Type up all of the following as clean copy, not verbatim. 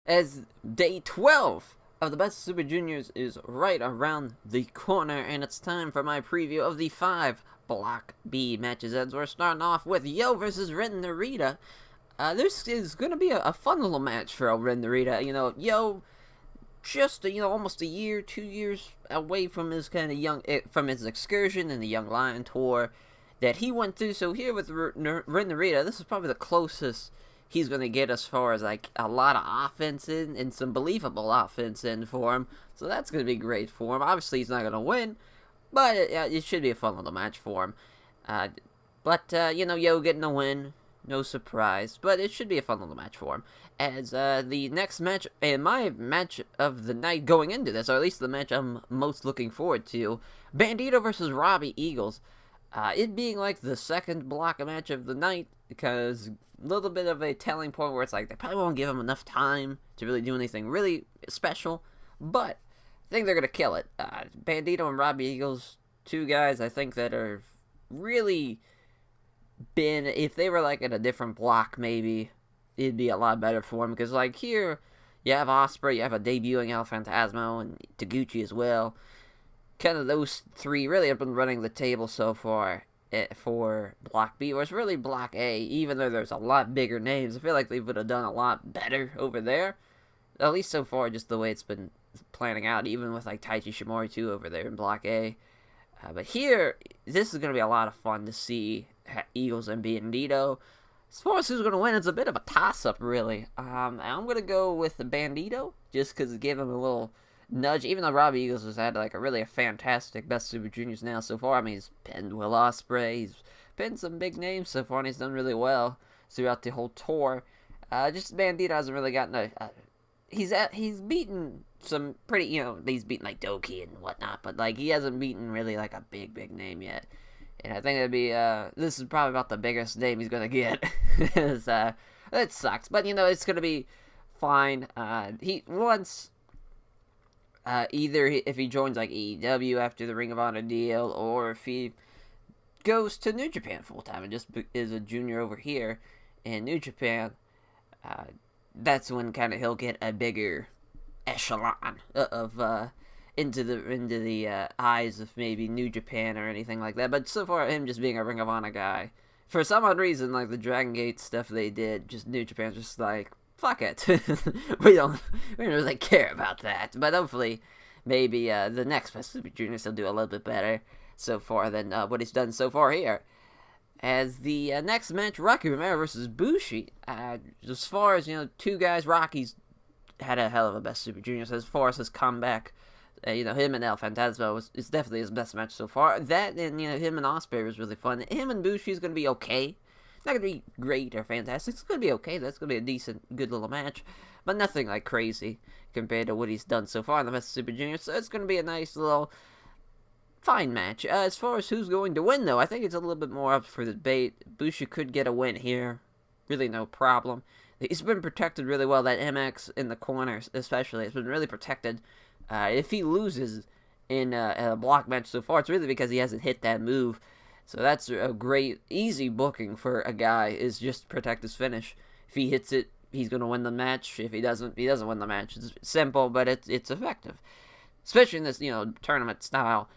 as day 12 of the Best Super Juniors is right around the corner, and it's time for my preview of the 5 Block B matches. As we're starting off with Yo versus Rita. This is going to be a fun little match for Rita. Yo, just almost a year, 2 years away from his from his excursion in the Young Lion tour that he went through. So here with Rita, this is probably the closest he's going to get as far as like a lot of offense in and some believable offense in for him. So that's going to be great for him. Obviously, he's not going to win, but it should be a fun little match for him. Yo getting a win, no surprise, but it should be a fun little match for him. As the next match, and my match of the night going into this, or at least the match I'm most looking forward to, Bandito versus Robbie Eagles. It being like the second block match of the night, because a little bit of a telling point where it's like they probably won't give him enough time to really do anything really special, but I think they're going to kill it. Bandito and Robbie Eagles, two guys I think that are really been, if they were like in a different block maybe, it'd be a lot better for him, because like here, you have Osprey, you have a debuting Phantasm, and Taguchi as well. Kind of those three really have been running the table so far for Block B, or it's really Block A, even though there's a lot bigger names. I feel like they would have done a lot better over there, at least so far, just the way it's been planning out, even with like Taiji Shimori too over there in Block A. But here, this is going to be a lot of fun to see Eagles and Bandito. As far as who's going to win, it's a bit of a toss-up, really. I'm going to go with the Bandito, just because it gave him a little nudge, even though Robbie Eagles has had like a fantastic Best Super Juniors now so far. I mean, he's pinned Will Osprey, he's pinned some big names so far, and he's done really well throughout the whole tour. Just Bandito hasn't really gotten he's beaten some pretty, he's beaten like Doki and whatnot, but like he hasn't beaten really like a big name yet. And I think it'd be this is probably about the biggest name he's gonna get. That sucks, but it's gonna be fine. He once. Either if he joins like AEW after the Ring of Honor deal, or if he goes to New Japan full time and just is a junior over here in New Japan, that's when kind of he'll get a bigger echelon of into the eyes of maybe New Japan or anything like that. But so far, him just being a Ring of Honor guy, for some odd reason, like the Dragon Gate stuff they did, just New Japan's just like, fuck it. we don't really care about that. But hopefully, maybe the next Best Super Juniors will do a little bit better so far than what he's done so far here. As the next match, Rocky Romero versus Bushi. As far as, two guys, Rocky's had a hell of a Best Super Juniors. As far as his comeback, him and El Phantasmo is definitely his best match so far. That and, him and Osprey was really fun. Him and Bushi's going to be okay. Not going to be great or fantastic. It's going to be okay. That's going to be a decent, good little match. But nothing like crazy compared to what he's done so far in the Best Super Juniors. So it's going to be a nice little fine match. As far as who's going to win, though, I think it's a little bit more up for debate. Bushi could get a win here. Really no problem. He's been protected really well. That MX in the corners, especially, has been really protected. If he loses in a block match so far, it's really because he hasn't hit that move. So that's a great, easy booking for a guy, is just protect his finish. If he hits it, he's going to win the match. If he doesn't win the match. It's simple, but it's effective. Especially in this, tournament style.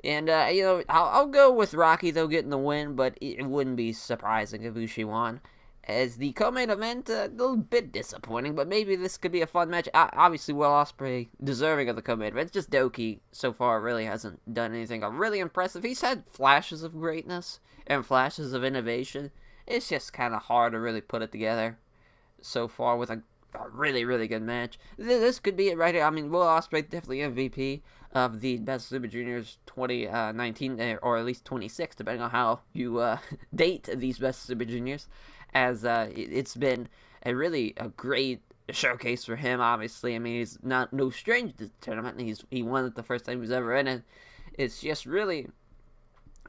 And, I'll go with Rocky, though, getting the win, but it wouldn't be surprising if Bushi won. As the co-main event, a little bit disappointing, but maybe this could be a fun match. Obviously, Will Osprey deserving of the co-main event. It's just Doki so far really hasn't done anything really impressive. He's had flashes of greatness and flashes of innovation. It's just kind of hard to really put it together so far with a really good match. This could be it right here. I mean, Will Osprey definitely MVP of the Best Super Juniors 2019, or at least 26, depending on how you date these Best Super Juniors. As it's been a great showcase for him. Obviously, I mean, he's no stranger to the tournament. He won it the first time he was ever in it. It's just really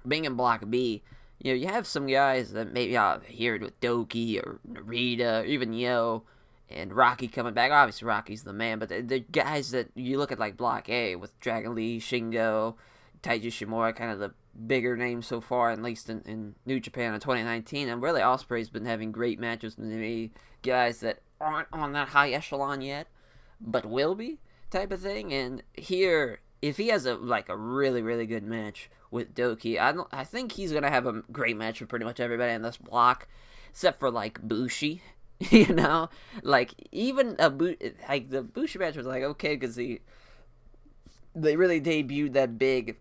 being in Block B. You have some guys that maybe here with Doki or Rita, or even Yo, and Rocky coming back. Obviously, Rocky's the man, but the guys that you look at like Block A with Dragon Lee, Shingo, Taiji Shimori, kind of the bigger names so far, at least in New Japan in 2019. And really, Osprey's been having great matches with me. Guys that aren't on that high echelon yet, but will be type of thing. And here, if he has a really really good match with Doki, I think he's gonna have a great match with pretty much everybody in this block, except for like Bushi. You know, like even like the Bushi match was like okay because they really debuted that big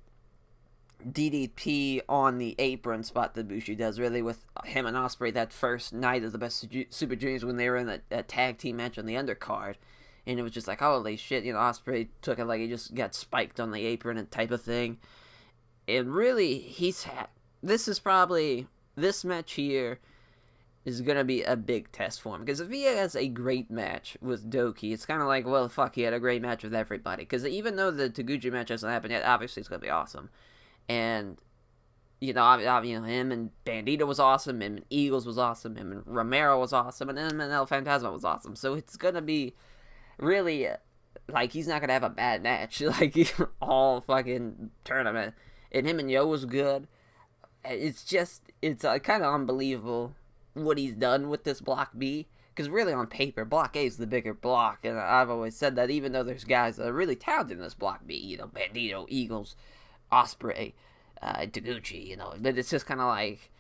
DDP on the apron spot that Bushi does, really, with him and Osprey that first night of the Best Super Juniors when they were in a tag team match on the undercard. And it was just like, holy shit, you know, Osprey took it like he just got spiked on the apron and type of thing. And really, this match here is going to be a big test for him. Because if he has a great match with Doki, it's kind of like, well, fuck, he had a great match with everybody. Because even though the Taguchi match hasn't happened yet, obviously it's going to be awesome. And, you know, him and Bandito was awesome, him and Eagles was awesome, him and Romero was awesome, and him and El Phantasm was awesome. So it's going to be really, like, he's not going to have a bad match, like, all fucking tournament. And him and Yo was good. It's kind of unbelievable what he's done with this Block B. Because really, on paper, Block A is the bigger block. And I've always said that even though there's guys that are really talented in this Block B, you know, Bandito, Eagles, Osprey, Taguchi, you know. But it's just kind of like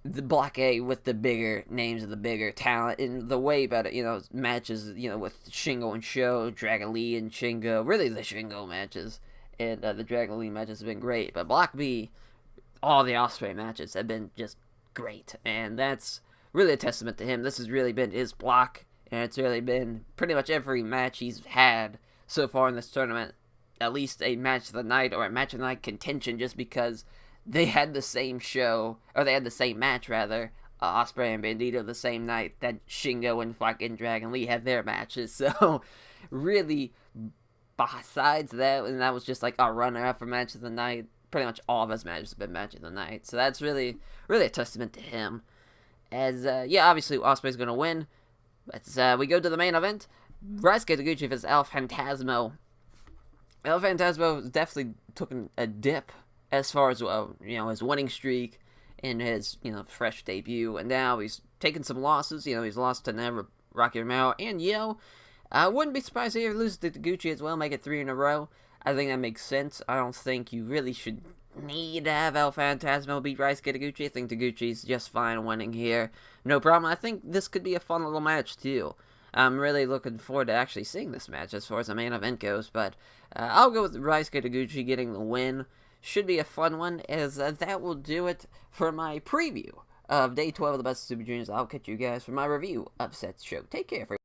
the Block A with the bigger names and the bigger talent. And the way better, you know, matches, you know, with Shingo and Sho, Dragon Lee and Shingo. Really, the Shingo matches. And the Dragon Lee matches have been great. But Block B, all the Osprey matches have been just great, and that's really a testament to him. This has really been his block, and it's really been pretty much every match he's had so far in this tournament, at least a match of the night or a match of the night contention, just because they had the same show, or they had the same match rather, Osprey and Bandito the same night that Shingo and fucking Dragon Lee had their matches. So really, besides that, and that was just like a runner-up for match of the night, pretty much all of his matches have been match of the night. So that's really, really a testament to him. As, obviously Osprey's going to win. But we go to the main event. Ryusuke Taguchi vs. El Phantasmo. El Phantasmo definitely took a dip as far as, his winning streak in his, fresh debut. And now he's taken some losses. He's lost to Rocky Romero and Yo. I wouldn't be surprised if he loses to Taguchi as well, make it 3 in a row. I think that makes sense. I don't think you really should need to have El Phantasmo beat Ryusuke Taguchi. I think Taguchi's just fine winning here. No problem. I think this could be a fun little match, too. I'm really looking forward to actually seeing this match as far as the main event goes. But I'll go with Ryusuke Taguchi getting the win. Should be a fun one, as that will do it for my preview of Day 12 of the Best Super Juniors. I'll catch you guys for my review of Seth's show. Take care, everyone.